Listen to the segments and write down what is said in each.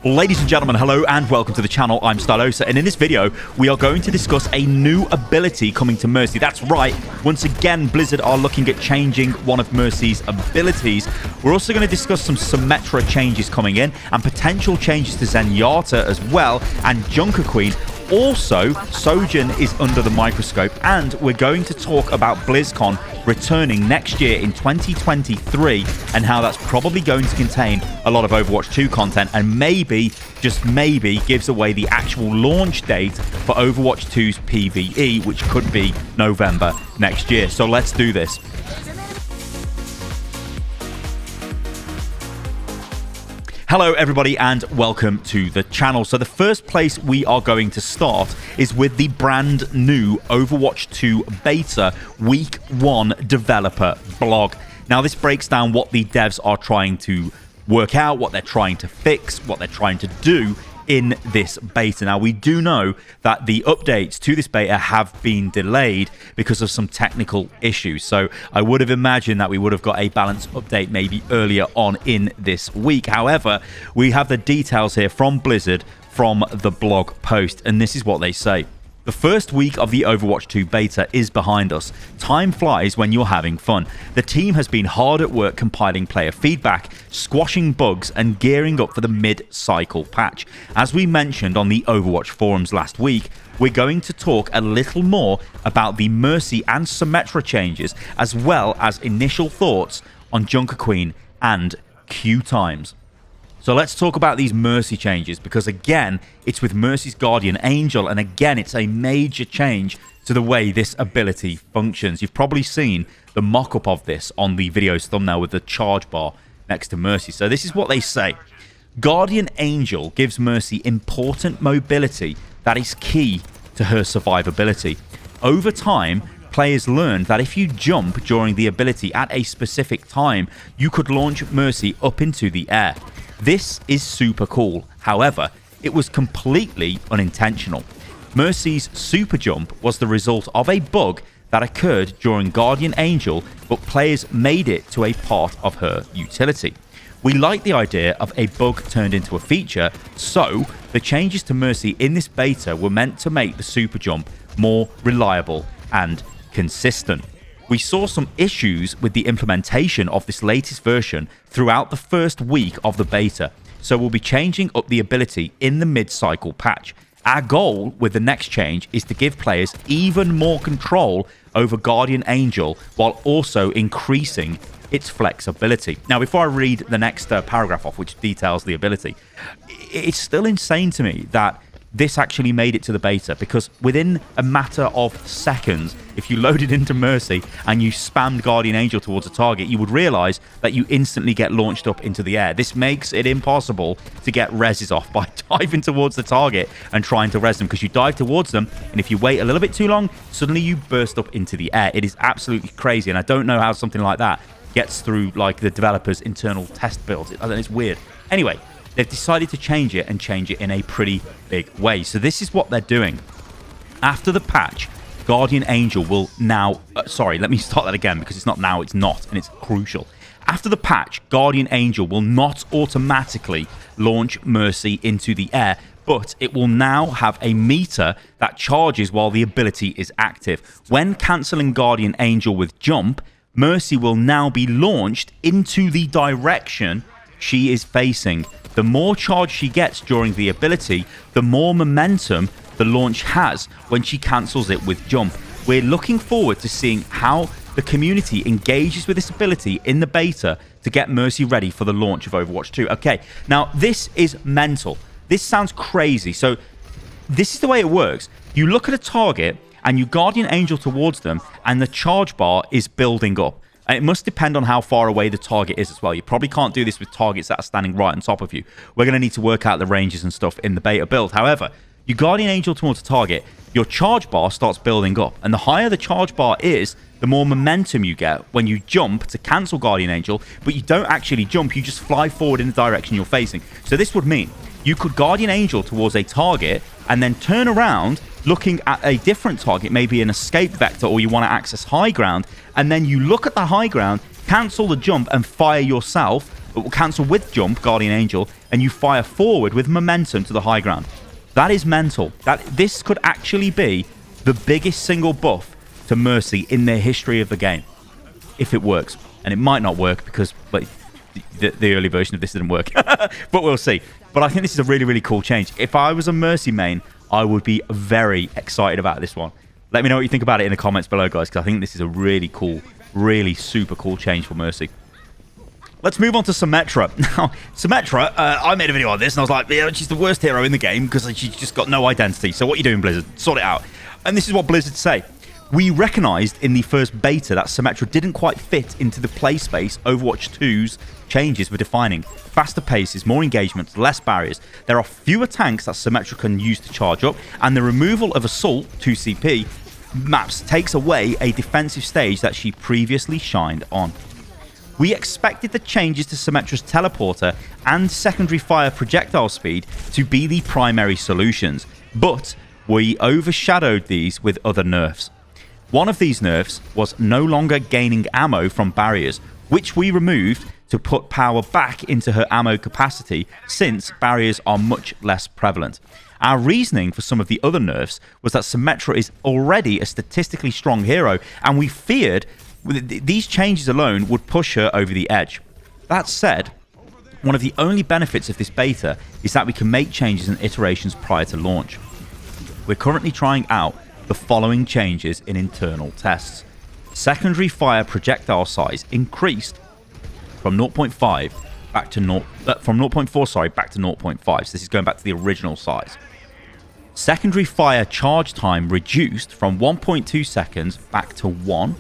Ladies and gentlemen, hello and welcome to the channel. I'm Stylosa, and in this video, we are going to discuss a new ability coming to Mercy. That's right, once again, Blizzard are looking at changing one of Mercy's abilities. We're also going to discuss some Symmetra changes coming in, and potential changes to Zenyatta as well, and Junker Queen. Also, Sojourn is under the microscope, and we're going to talk about Blizzcon returning next year in 2023 and how that's probably going to contain a lot of Overwatch 2 content and maybe, just maybe, gives away the actual launch date for Overwatch 2's PvE, which could be November next year. So let's do this. Hello everybody and welcome to the channel. So the first place we are going to start is with the brand new Overwatch 2 beta week 1 developer blog. Now this breaks down what the devs are trying to work out, what they're trying to fix, what they're trying to do in this beta. Now we do know that the updates to this beta have been delayed because of some technical issues, so I would have imagined that we would have got a balanced update maybe earlier on in this week. However, we have the details here from Blizzard from the blog post, and this is what they say. The first week of the Overwatch 2 beta is behind us. Time flies when you're having fun. The team has been hard at work compiling player feedback, squashing bugs, and gearing up for the mid-cycle patch. As we mentioned on the Overwatch forums last week, we're going to talk a little more about the Mercy and Symmetra changes, as well as initial thoughts on Junker Queen and queue times. So let's talk about these Mercy changes, because again, it's with Mercy's Guardian Angel, and again, it's a major change to the way this ability functions. You've probably seen the mock-up of this on the video's thumbnail with the charge bar next to Mercy. So this is what they say. Guardian Angel gives Mercy important mobility that is key to her survivability. Over time, players learned that if you jump during the ability at a specific time, you could launch Mercy up into the air. This is super cool. However, it was completely unintentional. Mercy's super jump was the result of a bug that occurred during Guardian Angel, but players made it to a part of her utility. We like the idea of a bug turned into a feature, so the changes to Mercy in this beta were meant to make the super jump more reliable and consistent. We saw some issues with the implementation of this latest version throughout the first week of the beta, so we'll be changing up the ability in the mid-cycle patch. Our goal with the next change is to give players even more control over Guardian Angel while also increasing its flexibility. Now, before I read the next paragraph off, which details the ability, it's still insane to me that this actually made it to the beta, because within a matter of seconds, if you loaded into Mercy and you spammed Guardian Angel towards a target, you would realize that you instantly get launched up into the air. This makes it impossible to get reses off by diving towards the target and trying to res them, because you dive towards them, and if you wait a little bit too long, suddenly you burst up into the air. It is absolutely crazy, and I don't know how something like that gets through like the developers' internal test builds. It's weird. Anyway, they've decided to change it, and change it in a pretty big way. So this is what they're doing. After the patch, Guardian Angel will now... sorry, let me start that again, because it's not now, it's not, and it's crucial. After the patch, Guardian Angel will not automatically launch Mercy into the air, but it will now have a meter that charges while the ability is active. When cancelling Guardian Angel with jump, Mercy will now be launched into the direction she is facing. The more charge she gets during the ability, the more momentum the launch has when she cancels it with jump. We're looking forward to seeing how the community engages with this ability in the beta to get Mercy ready for the launch of Overwatch 2. Okay, now this is mental. This sounds crazy. So this is the way it works. You look at a target and you Guardian Angel towards them, and the charge bar is building up. And it must depend on how far away the target is as well. You probably can't do this with targets that are standing right on top of you. We're going to need to work out the ranges and stuff in the beta build. However, you Guardian Angel towards a target, your charge bar starts building up. And the higher the charge bar is, the more momentum you get when you jump to cancel Guardian Angel, but you don't actually jump, you just fly forward in the direction you're facing. So this would mean you could Guardian Angel towards a target and then turn around looking at a different target, maybe an escape vector, or you want to access high ground, and then you look at the high ground, cancel the jump and fire yourself but will cancel with jump, Guardian Angel, and you fire forward with momentum to the high ground. That is mental. This could actually be the biggest single buff to Mercy in the history of the game, if it works. And it might not work because the early version of this didn't work, but we'll see. But I think this is a really, really cool change. If I was a Mercy main, I would be very excited about this one. Let me know what you think about it in the comments below, guys, because I think this is a really cool, really super cool change for Mercy. Let's move on to Symmetra. Now, Symmetra, I made a video on this, and I was like, yeah, she's the worst hero in the game because she's just got no identity. So what are you doing, Blizzard? Sort it out. And this is what Blizzard say. We recognized in the first beta that Symmetra didn't quite fit into the play space Overwatch 2's changes were defining. Faster paces, more engagement, less barriers. There are fewer tanks that Symmetra can use to charge up, and the removal of Assault 2CP maps takes away a defensive stage that she previously shined on. We expected the changes to Symmetra's teleporter and secondary fire projectile speed to be the primary solutions, but we overshadowed these with other nerfs. One of these nerfs was no longer gaining ammo from barriers, which we removed to put power back into her ammo capacity since barriers are much less prevalent. Our reasoning for some of the other nerfs was that Symmetra is already a statistically strong hero, and we feared these changes alone would push her over the edge. That said, one of the only benefits of this beta is that we can make changes and iterations prior to launch. We're currently trying out the following changes in internal tests. Secondary fire projectile size increased from 0.5 back to from 0.4 back to 0.5. So this is going back to the original size. Secondary fire charge time reduced from 1.2 seconds back to 1.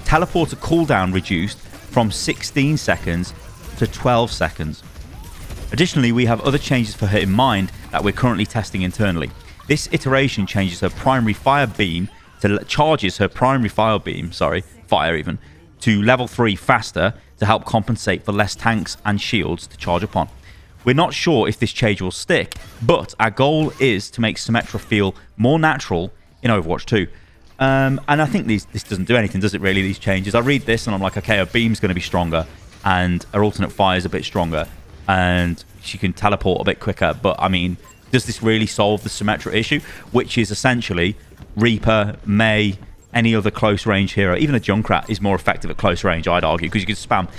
Teleporter cooldown reduced from 16 seconds to 12 seconds. Additionally, we have other changes for her in mind that we're currently testing internally. This iteration changes her primary fire beam to level 3 faster to help compensate for less tanks and shields to charge upon. We're not sure if this change will stick, but our goal is to make Symmetra feel more natural in Overwatch 2. And I think this doesn't do anything, does it really, these changes? I read this and I'm like, okay, her beam's going to be stronger, and her alternate fire is a bit stronger, and she can teleport a bit quicker. But, I mean, does this really solve the Symmetra issue? Which is essentially Reaper, Mei, any other close-range hero. Even a Junkrat is more effective at close range, I'd argue, because you can spam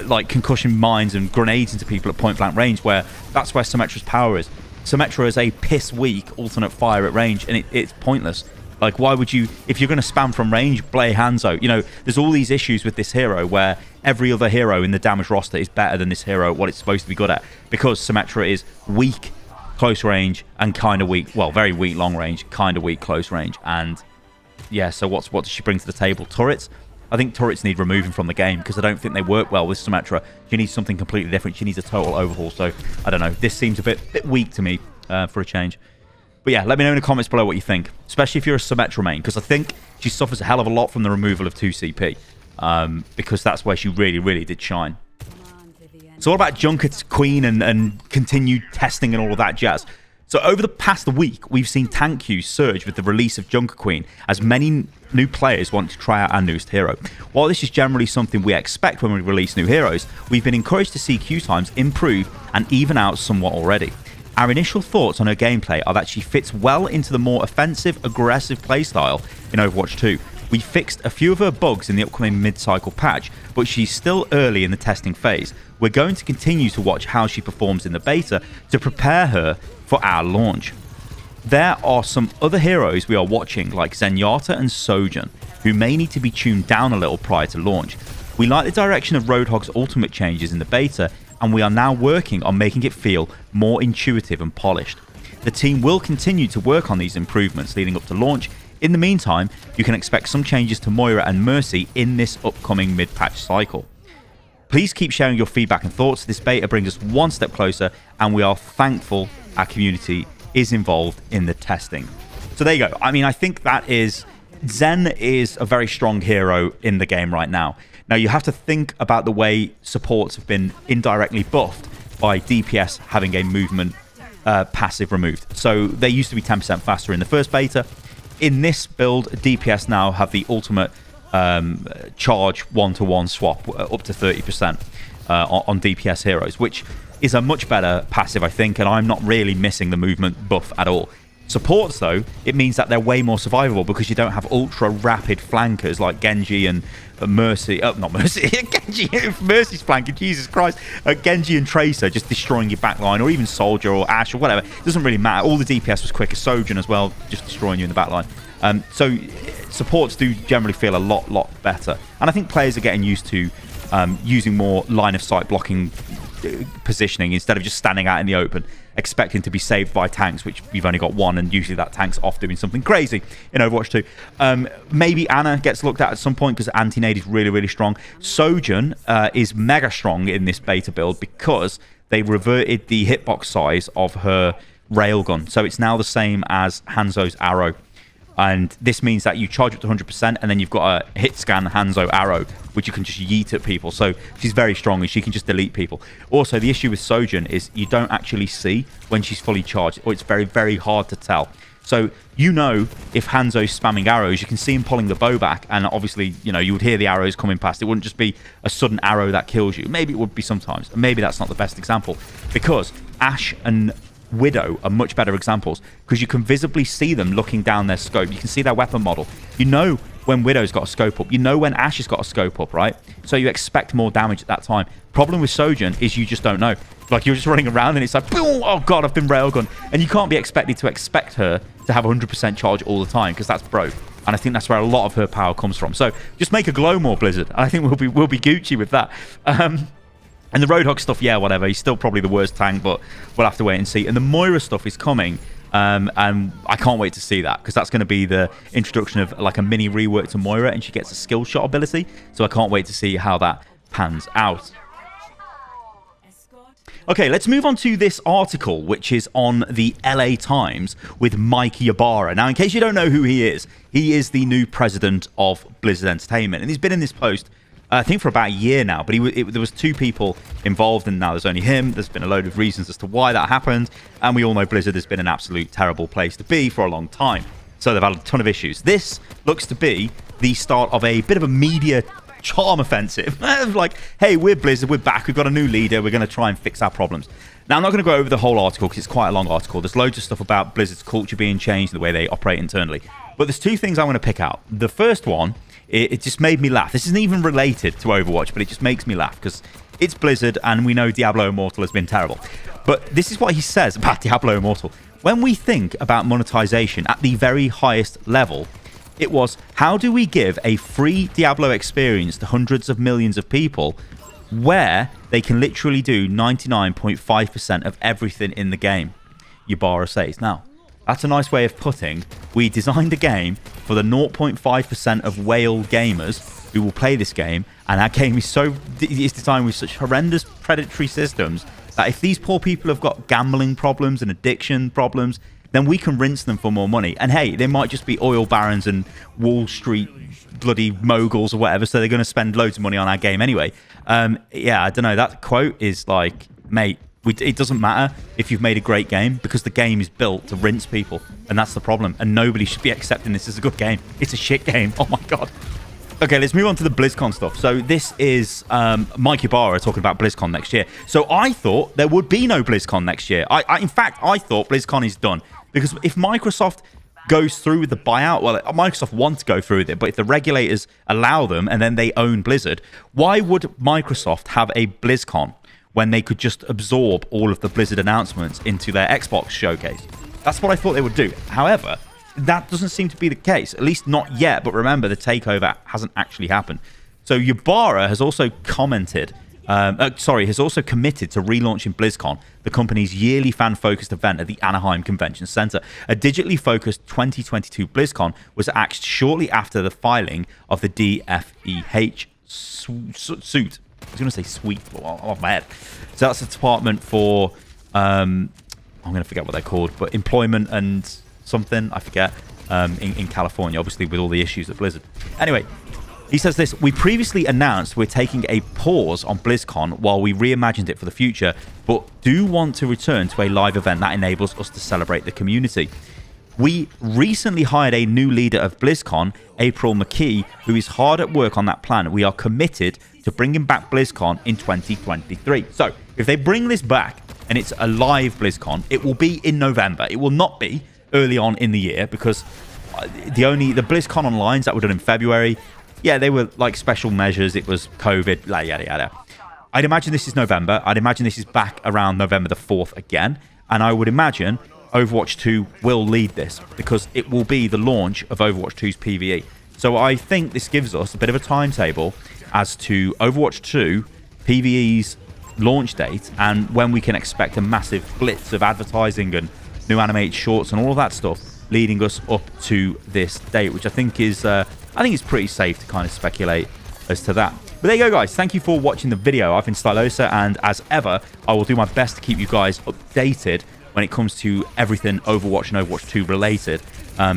like concussion mines and grenades into people at point-blank range, where that's where Symmetra's power is. Symmetra is a piss-weak alternate fire at range, and it's pointless. Like, why would you, if you're going to spam from range, play Hanzo? You know, there's all these issues with this hero where every other hero in the damage roster is better than this hero at what it's supposed to be good at, because Symmetra is weak close range and kind of weak, well, very weak long range, kind of weak close range. And yeah, so what does she bring to the table? Turrets? I think turrets need removing from the game because I don't think they work well with Symmetra. She needs something completely different. She needs a total overhaul. So I don't know. This seems a bit weak to me for a change. But yeah, let me know in the comments below what you think, especially if you're a Symmetra main, because I think she suffers a hell of a lot from the removal of 2CP, because that's where she really, really did shine. It's all about Junket's Queen and continued testing and all of that jazz. So over the past week, we've seen tank queues surge with the release of Junker Queen, as many new players want to try out our newest hero. While this is generally something we expect when we release new heroes, we've been encouraged to see queue times improve and even out somewhat already. Our initial thoughts on her gameplay are that she fits well into the more offensive, aggressive playstyle in Overwatch 2. We fixed a few of her bugs in the upcoming mid-cycle patch, but she's still early in the testing phase. We're going to continue to watch how she performs in the beta to prepare her for our launch. There are some other heroes we are watching, like Zenyatta and Sojourn, who may need to be tuned down a little prior to launch. We like the direction of Roadhog's ultimate changes in the beta, and we are now working on making it feel more intuitive and polished. The team will continue to work on these improvements leading up to launch. In the meantime, you can expect some changes to Moira and Mercy in this upcoming mid-patch cycle. Please keep sharing your feedback and thoughts. This beta brings us one step closer, and we are thankful our community is involved in the testing. So there you go. I mean, I think that is... Zen is a very strong hero in the game right now. Now, you have to think about the way supports have been indirectly buffed by DPS having a movement passive removed. So they used to be 10% faster in the first beta. In this build, DPS now have the ultimate charge one-to-one swap up to 30%. on DPS heroes, which is a much better passive, I think, and I'm not really missing the movement buff at all. Supports, though, it means that they're way more survivable because you don't have ultra rapid flankers like Genji and Mercy. Not Mercy. Genji. Mercy's flanking. Jesus Christ. Genji and Tracer just destroying your backline, or even Soldier or Ashe or whatever. It doesn't really matter. All the DPS was quicker. Sojourn as well, just destroying you in the backline. So supports do generally feel a lot better. And I think players are getting used to using more line of sight blocking positioning instead of just standing out in the open expecting to be saved by tanks, which you've only got one, and usually that tank's off doing something crazy in Overwatch 2. Maybe Ana gets looked at some point because anti-nade is really strong. Sojourn is mega strong in this beta build because they reverted the hitbox size of her railgun, so it's now the same as Hanzo's arrow. And this means that you charge up to 100%, and then you've got a hit scan Hanzo arrow, which you can just yeet at people. So she's very strong, and she can just delete people. Also, the issue with Sojourn is you don't actually see when she's fully charged, or it's very hard to tell. So you know if Hanzo's spamming arrows, you can see him pulling the bow back, and obviously, you know, you would hear the arrows coming past. It wouldn't just be a sudden arrow that kills you. Maybe it would be sometimes. Maybe that's not the best example, because Ashe and Widow are much better examples because you can visibly see them looking down their scope. You can see their weapon model. You know when Widow's got a scope up. You know when Ashe has got a scope up, right? So you expect more damage at that time. Problem with Sojourn is you just don't know. Like, you're just running around and it's like, boom, oh god, I've been railgun. And you can't be expected to expect her to have 100% charge all the time because that's broke. And I think that's where a lot of her power comes from. So just make her glow more, Blizzard. And I think we'll be Gucci with that. And the Roadhog stuff, yeah, whatever. He's still probably the worst tank, but we'll have to wait and see. And the Moira stuff is coming, and I can't wait to see that because that's going to be the introduction of like a mini rework to Moira, and she gets a skill shot ability. So I can't wait to see how that pans out. Okay, let's move on to this article, which is on the LA Times with Mike Ybarra. Now, in case you don't know who he is the new president of Blizzard Entertainment, and he's been in this post I think for about a year now, but there was two people involved, and now there's only him. There's been a load of reasons as to why that happened, and we all know Blizzard has been an absolute terrible place to be for a long time. So they've had a ton of issues. This looks to be the start of a bit of a media charm offensive. Like, hey, we're Blizzard, we're back, we've got a new leader, we're going to try and fix our problems. Now, I'm not going to go over the whole article because it's quite a long article. There's loads of stuff about Blizzard's culture being changed, the way they operate internally. But there's two things I want to pick out. The first one, it just made me laugh. This isn't even related to Overwatch, but it just makes me laugh because it's Blizzard and we know Diablo Immortal has been terrible. But this is what he says about Diablo Immortal. When we think about monetization at the very highest level, it was, how do we give a free Diablo experience to hundreds of millions of people where they can literally do 99.5% of everything in the game? Ybarra says. Now, that's a nice way of putting, we designed a game for the 0.5% of whale gamers who will play this game, and our game is designed with such horrendous predatory systems that if these poor people have got gambling problems and addiction problems, then we can rinse them for more money. And hey, they might just be oil barons and Wall Street bloody moguls or whatever, so they're going to spend loads of money on our game anyway. Yeah, I don't know. That quote is like, mate, it doesn't matter if you've made a great game because the game is built to rinse people, and that's the problem. And nobody should be accepting this as a good game. It's a shit game. Oh my god. Okay, let's move on to the BlizzCon stuff. So this is Mike Ybarra talking about BlizzCon next year. So I thought there would be no BlizzCon next year. In fact, I thought BlizzCon is done. Because if Microsoft goes through with the buyout, well, Microsoft wants to go through with it, but if the regulators allow them and then they own Blizzard, why would Microsoft have a BlizzCon when they could just absorb all of the Blizzard announcements into their Xbox showcase? That's what I thought they would do. However, that doesn't seem to be the case, at least not yet. But remember, the takeover hasn't actually happened. So Ybarra has also commented, has also committed to relaunching BlizzCon, the company's yearly fan-focused event at the Anaheim Convention Center. A digitally focused 2022 BlizzCon was axed shortly after the filing of the DFEH suit. I was going to say sweet, but I'm off my head. So that's the Department for, I'm going to forget what they're called, but employment and something, I forget, in California, obviously with all the issues at Blizzard. Anyway, he says this: we previously announced we're taking a pause on BlizzCon while we reimagined it for the future, but do want to return to a live event that enables us to celebrate the community. We recently hired a new leader of BlizzCon, April McKee, who is hard at work on that plan. We are committed to bringing back BlizzCon in 2023. So if they bring this back and it's a live BlizzCon, it will be in November. It will not be early on in the year, because the BlizzCon Onlines that were done in February, yeah, they were like special measures. It was COVID, yada, yada. I'd imagine this is November. I'd imagine this is back around November the 4th again. And I would imagine Overwatch 2 will lead this, because it will be the launch of Overwatch 2's PvE. So I think this gives us a bit of a timetable as to Overwatch 2 PvE's launch date and when we can expect a massive blitz of advertising and new animated shorts and all of that stuff leading us up to this date, which I think is pretty safe to kind of speculate as to that. But there you go, guys. Thank you for watching the video. I've been Stylosa, and as ever, I will do my best to keep you guys updated when it comes to everything Overwatch and Overwatch 2 related.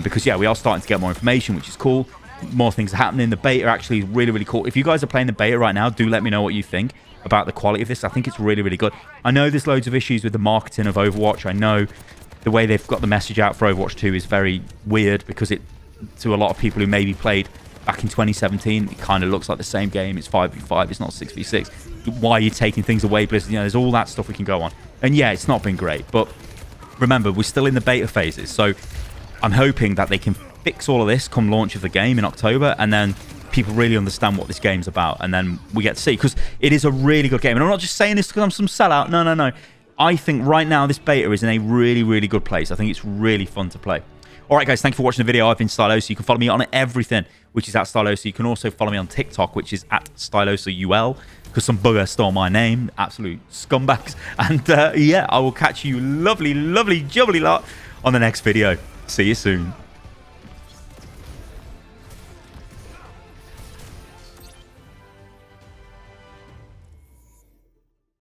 Because, yeah, we are starting to get more information, which is cool. More things are happening. The beta actually is really, really cool. If you guys are playing the beta right now, do let me know what you think about the quality of this. I think it's really, really good. I know there's loads of issues with the marketing of Overwatch. I know the way they've got the message out for Overwatch 2 is very weird, because it, to a lot of people who maybe played back in 2017, it kind of looks like the same game. It's 5v5, it's not 6v6. Why are you taking things away, Blizzard? You know, there's all that stuff we can go on. And yeah, it's not been great, but remember, we're still in the beta phases, so I'm hoping that they can fix all of this come launch of the game in October, and then people really understand what this game's about, and then we get to see, because it is a really good game. And I'm not just saying this because I'm some sellout. No. I think right now this beta is in a really, really good place. I think it's really fun to play. All right, guys, thank you for watching the video. I've been Stylosa. You can follow me on everything, which is at Stylosa. You can also follow me on TikTok, which is at StylosaUL, because some bugger stole my name. Absolute scumbags. And yeah, I will catch you lovely, lovely, jubbly lot on the next video. See you soon.